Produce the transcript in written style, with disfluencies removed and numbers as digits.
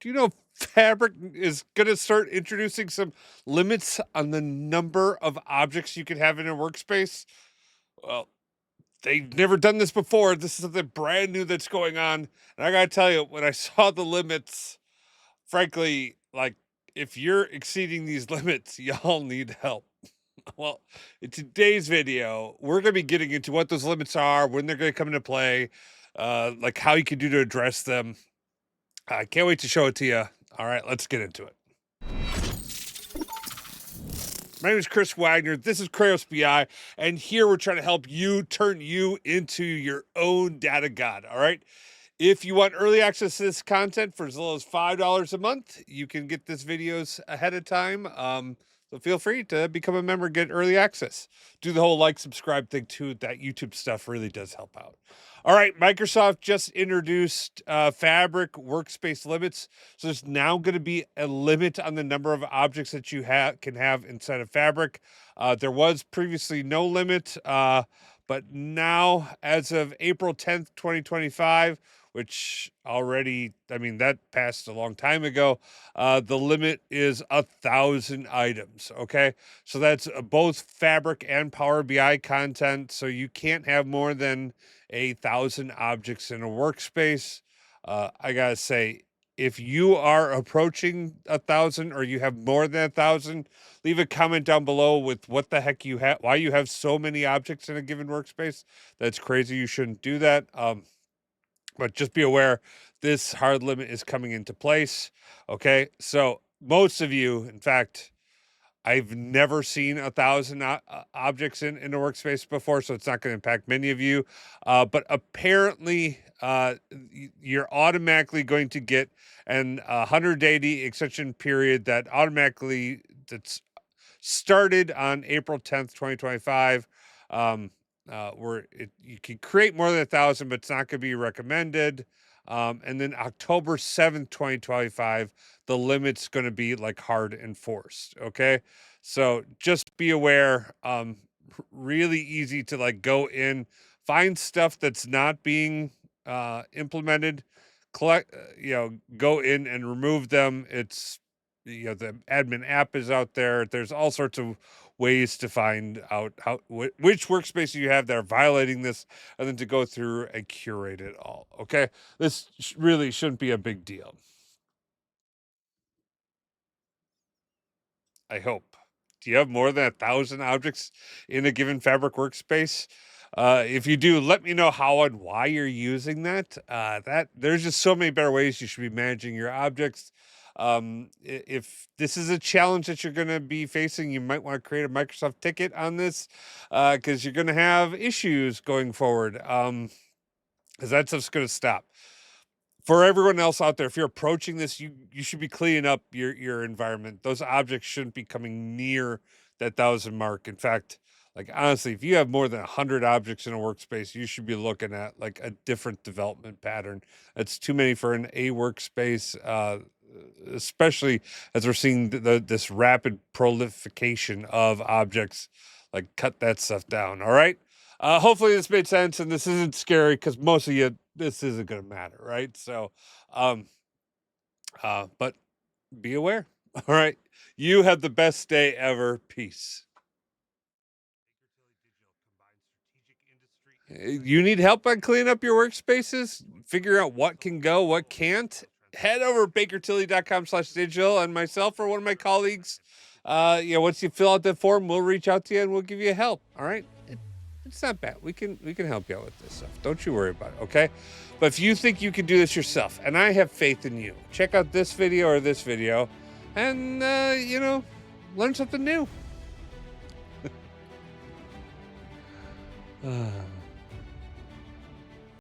Do you know Fabric is going to start introducing some limits on the number of objects you can have in a workspace? Well, they've never done this before. This is something brand new that's going on. And I got to tell you, when I saw the limits, frankly, like if you're exceeding these limits, y'all need help. Well, in today's video, we're going to be getting into what those limits are, when they're going to come into play, like how you can do to address them. I can't wait to show it to you. All right, let's get into it. My name is Chris Wagner. This is Kratos BI, and here we're trying to help you turn you into your own data god. All right. If you want early access to this content for as little as $5 a month, you can get this videos ahead of time. So feel free to become a member, get early access. Do the whole like, subscribe thing too. That YouTube stuff really does help out. All right, Microsoft just introduced Fabric workspace limits. So there's now going to be a limit on the number of objects that you can have inside of Fabric. There was previously no limit, but now, as of April 10th, 2025, which already, I mean, that passed a long time ago. The limit is 1,000 items. Okay. So that's both Fabric and Power BI content. So you can't have more than 1,000 objects in a workspace. I gotta say, if you are approaching 1,000 or you have more than 1,000, leave a comment down below with what the heck you have, why you have so many objects in a given workspace. That's crazy. You shouldn't do that. But just be aware, this hard limit is coming into place. Okay, so most of you, in fact, I've never seen 1,000 objects in a workspace before, so it's not going to impact many of you. But apparently, you're automatically going to get an 180 extension period that's started on April 10th, 2025. Where you can create more than 1,000, but it's not going to be recommended. And then October 7th, 2025, the limit's going to be like hard enforced. Okay. So just be aware. Really easy to like go in, find stuff that's not being implemented, collect, go in and remove them. It's, the admin app is out there. There's all sorts of ways to find out which workspace you have that are violating this, and then to go through and curate it all. Okay, this really shouldn't be a big deal. I hope. Do you have more than 1,000 objects in a given Fabric workspace? If you do, let me know how and why you're using that. That there's just so many better ways you should be managing your objects. If this is a challenge that you're going to be facing, you might want to create a Microsoft ticket on this, because you're going to have issues going forward. Because that stuff's going to stop. For everyone else out there, if you're approaching this, you should be cleaning up your environment. Those objects shouldn't be coming near that 1,000 mark. In fact, like honestly, if you have more than 100 objects in a workspace, you should be looking at like a different development pattern. That's too many for an A workspace, especially as we're seeing this rapid proliferation of objects. Like cut that stuff down. All right. Hopefully this made sense and this isn't scary, because most of you, this isn't going to matter, right? So, but be aware. All right. You have the best day ever. Peace. You need help on cleaning up your workspaces, figure out what can go, what can't. Head over to bakertilly.com/digital, and myself or one of my colleagues, once you fill out the form, we'll reach out to you and we'll give you help. All right. It's not bad. We can help you out with this stuff. Don't you worry about it, okay? But if you think you can do this yourself, and I have faith in you, check out this video or this video, and learn something new.